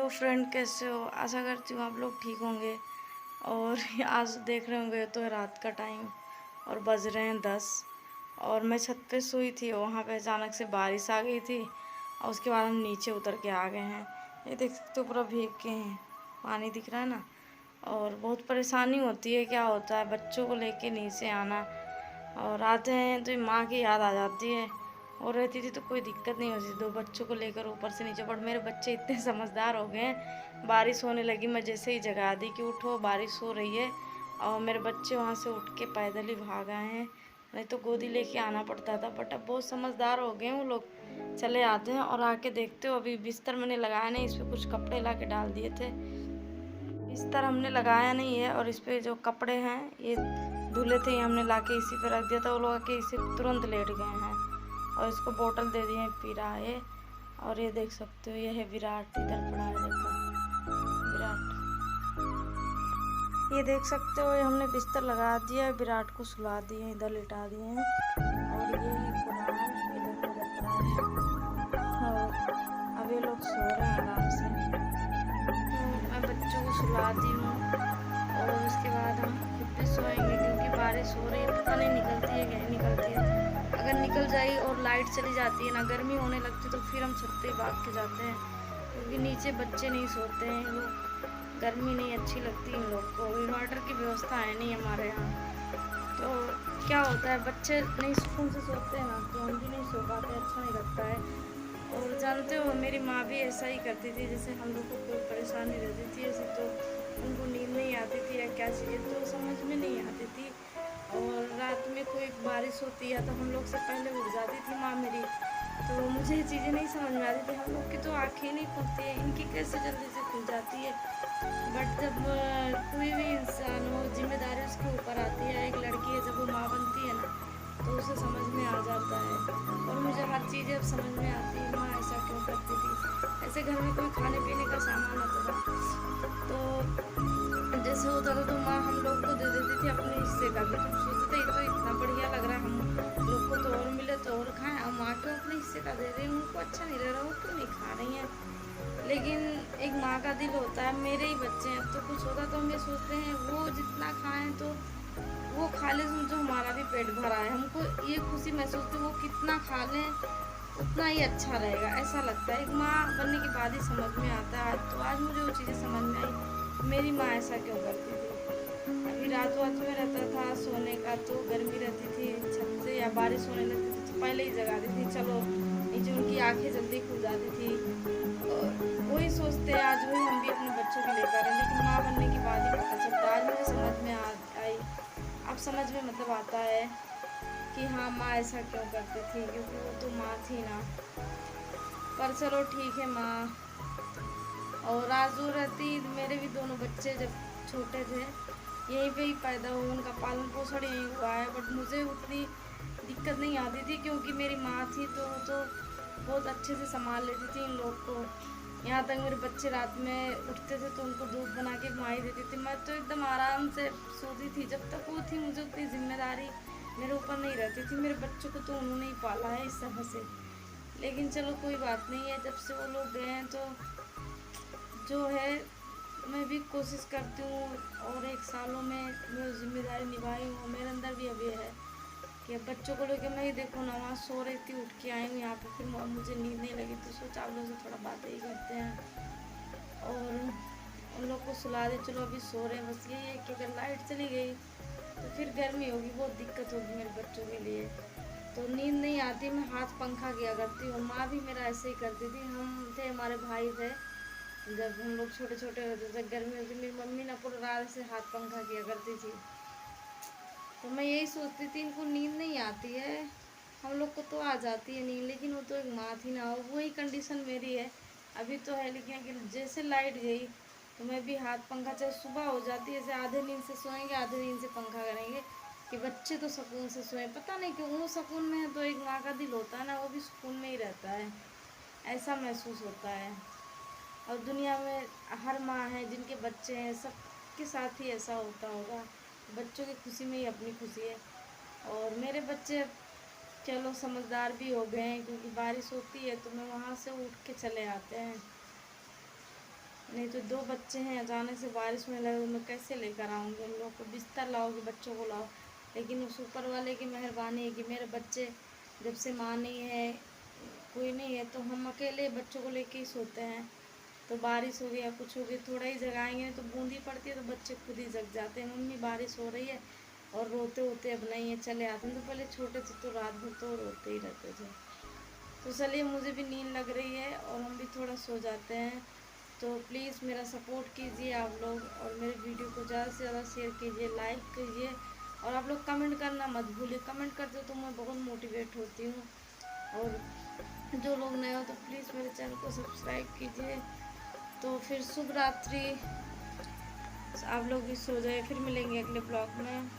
Hello friend, कैसे हो? आशा करती हूँ आप लोग ठीक होंगे। और आज देख रहे होंगे तो है रात का टाइम और बज रहे हैं 10। और मैं छत पे सोई थी, वहाँ पे अचानक से बारिश आ गई थी और उसके बाद हम नीचे उतर के आ गए हैं। ये देख सकते हो, पूरा भीग के हैं, पानी दिख रहा है ना। और बहुत परेशानी होती है, क्या होता है बच्चों को लेके नीचे आना, और आते हैं तो माँ की याद आ जाती है। और रहती थी तो कोई दिक्कत नहीं होती, दो बच्चों को लेकर ऊपर से नीचे। पर मेरे बच्चे इतने समझदार हो गए हैं, बारिश होने लगी, मैं जैसे ही जगा दी कि उठो बारिश हो रही है, और मेरे बच्चे वहाँ से उठ के पैदल ही भाग आए हैं। नहीं तो गोदी लेके आना पड़ता था, बट अब बहुत समझदार हो गए वो लोग। चले आते हैं और आके देखते हो, अभी बिस्तर मैंने लगाया नहीं, इस पर कुछ कपड़े ला के डाल दिए थे। बिस्तर हमने लगाया नहीं है, और इस पे जो कपड़े हैं ये धुले थे, ये हमने लाके इसी पे रख दिया था। वो लोग आके इसे तुरंत लेट गए हैं और इसको बोतल दे दिए, पी रहा है। और ये देख सकते हो, ये है विराट, इधर पड़ा है, देखो विराट। ये देख सकते हो, ये हमने बिस्तर लगा दिया है, विराट को सुला दिए, इधर लिटा दिए हैं। और ये है कुणाल, ये देखो इधर पड़ा है। और अब ये लोग सो रहे हैं आराम से। तो मैं बच्चों को सुला दी हूँ और उसके बाद हम खुद भी सोएंगे, क्योंकि बारिश हो रही है, पता नहीं निकलती है कि नहीं निकलती है। अगर निकल जाए और लाइट चली जाती है ना, गर्मी होने लगती, तो फिर हम छत पे भाग के जाते हैं, क्योंकि नीचे बच्चे नहीं सोते हैं लोग, गर्मी नहीं अच्छी लगती इन लोग को। इन्वर्टर की व्यवस्था है नहीं हमारे यहाँ। तो क्या होता है, बच्चे नहीं सुकून से सोते हैं ना, तो हम भी नहीं सो पाते, अच्छा नहीं लगता है। और जानते हो, मेरी माँ भी ऐसा ही करती थी, जैसे हम लोग को कोई परेशानी रहती थी ऐसे, तो उनको नींद नहीं आती थी या क्या चीज़ें, तो समझ में नहीं आती थी। और रात में कोई बारिश होती है तो हम लोग से पहले उठ जाती थी माँ मेरी। तो मुझे ये चीज़ें नहीं समझ में आती थी, हम लोग की तो आँखें नहीं खुलती है, इनकी कैसे जल्दी से खुल जाती है। बट जब कोई भी इंसान हो, जिम्मेदारी उसके ऊपर आती है, एक लड़की है जब वो माँ बनती है ना, तो उसे समझ में आ जाता है। और मुझे हर चीज़ें अब समझ में आती है, माँ ऐसा क्यों करती थी। ऐसे घर में कोई खाने पीने का सामान होता था तो जैसे होता था, तो माँ हम लोग को दे देती थी अपने हिस्से का भी। तो सोचते थे ये तो इतना बढ़िया लग रहा है, हम लोग को तो और मिले तो और खाएं, और माँ क्यों अपने हिस्से का दे रही है, उनको अच्छा नहीं लग रहा, वो क्यों नहीं खा रही हैं। लेकिन एक माँ का दिल होता है, मेरे ही बच्चे हैं, तो कुछ होता तो हम ये सोचते हैं वो जितना खाएं तो वो खा ले, समझो हमारा भी पेट भरा है। हमको ये खुशी महसूस होती है, वो कितना खा लें उतना ही अच्छा रहेगा, ऐसा लगता है। एक माँ बनने के बाद ही समझ में आता है। तो आज मुझे वो चीज़ें समझ में आई, मेरी माँ ऐसा क्यों करती थी। अभी रात वात में रहता था सोने का, तो गर्मी रहती थी छत से या बारिश होने लगती थी तो पहले ही जगा देती थी, चलो नीचे। उनकी आंखें जल्दी खुल जाती थी। और वही सोचते हैं आज, वही हम भी अपने बच्चों के लिए करें, लेकिन माँ बनने के बाद ही पता चलता है। आज मुझे समझ में आई, अब समझ में मतलब आता है कि हाँ, माँ ऐसा क्यों करती थी, क्योंकि वो तो माँ थी ना। पर चलो ठीक है माँ। और आजू रहती, मेरे भी दोनों बच्चे जब छोटे थे यहीं पे ही पैदा हुए, उनका पालन पोषण यहीं हुआ है। बट मुझे उतनी दिक्कत नहीं आती थी, क्योंकि मेरी माँ थी तो वो तो बहुत अच्छे से संभाल लेती थी इन लोग को। यहाँ तक मेरे बच्चे रात में उठते थे तो उनको दूध बना के माँ ही देती थी। मैं तो एकदम आराम से सोती थी जब तक वो थी, मुझे उतनी जिम्मेदारी मेरे ऊपर नहीं रहती थी। मेरे बच्चों को तो उन्होंने ही पाला है इस तरह से। लेकिन चलो कोई बात नहीं है, जब से वो लोग गए हैं तो जो है, मैं भी कोशिश करती हूँ और एक सालों में मैं जिम्मेदारी निभाई हूँ। मेरे अंदर भी अब ये है कि अब बच्चों को लेकर मैं ही देखो ना, वहाँ सो रही थी, उठ के आई हूँ यहाँ पे, फिर मुझे नींद नहीं लगी तो सोचा आप लोगों से थोड़ा बातें ही करते हैं। और उन लोग को सुला दे, चलो अभी सो रहे हैं। बस यही है कि अगर लाइट चली गई तो फिर गर्मी होगी, बहुत दिक्कत होगी मेरे बच्चों के लिए। तो नींद नहीं आती, मैं हाथ पंखा किया करती हूँ। माँ भी मेरा ऐसे ही करती थी, हम थे, हमारे भाई थे, जब हम लोग छोटे छोटे होते थे, गर्मी होती, मेरी मम्मी ना पूरा रात से हाथ पंखा किया करती थी। तो मैं यही सोचती थी, इनको नींद नहीं आती है, हम लोग को तो आ जाती है नींद, लेकिन वो तो एक माँ थी ना, वही कंडीशन मेरी है अभी तो है। लेकिन जैसे लाइट गई तो मैं भी हाथ पंखा, चाहे सुबह हो जाती है, जैसे आधे नींद से सोएंगे आधे नींद से पंखा करेंगे कि बच्चे तो सुकून से सोएं। पता नहीं क्यों वो सुकून में है, तो एक माँ का दिल होता है ना, वो भी सुकून में ही रहता है, ऐसा महसूस होता है। और दुनिया में हर माँ है जिनके बच्चे हैं, सबके साथ ही ऐसा होता होगा, बच्चों की खुशी में ही अपनी खुशी है। और मेरे बच्चे चलो समझदार भी हो गए हैं, क्योंकि बारिश होती है तो मैं वहाँ से उठ के चले आते हैं। नहीं तो 2 बच्चे हैं, अचानक से बारिश होने लगे तो मैं कैसे लेकर आऊँगी उन लोग को। बिस्तर लाओगी, बच्चों को लाओ, लेकिन उस ऊपर वाले की मेहरबानी है कि मेरे बच्चे जब से माँ नहीं है, कोई नहीं है, तो हम अकेले बच्चों को लेके ही सोते हैं। तो बारिश हो गई या कुछ हो गई, थोड़ा ही जगाएंगे तो बूंदी पड़ती है तो बच्चे खुद ही जग जाते हैं, मम्मी बारिश हो रही है, और रोते होते अब नहीं है चले आते हैं। तो पहले छोटे थे तो रात भर तो रोते ही रहते थे। तो चलिए, मुझे भी नींद लग रही है और हम भी थोड़ा सो जाते हैं। तो प्लीज़ मेरा सपोर्ट कीजिए आप लोग, और मेरे वीडियो को ज़्यादा से ज़्यादा शेयर कीजिए, लाइक कीजिए, और आप लोग कमेंट करना मत भूलिए। कमेंट करते हो तो मैं बहुत मोटिवेट होती हूँ। और जो लोग नए हो तो प्लीज़ मेरे चैनल को सब्सक्राइब कीजिए। तो फिर शुभ रात्रि, आप लोग भी सो जाए, फिर मिलेंगे अगले ब्लॉग में।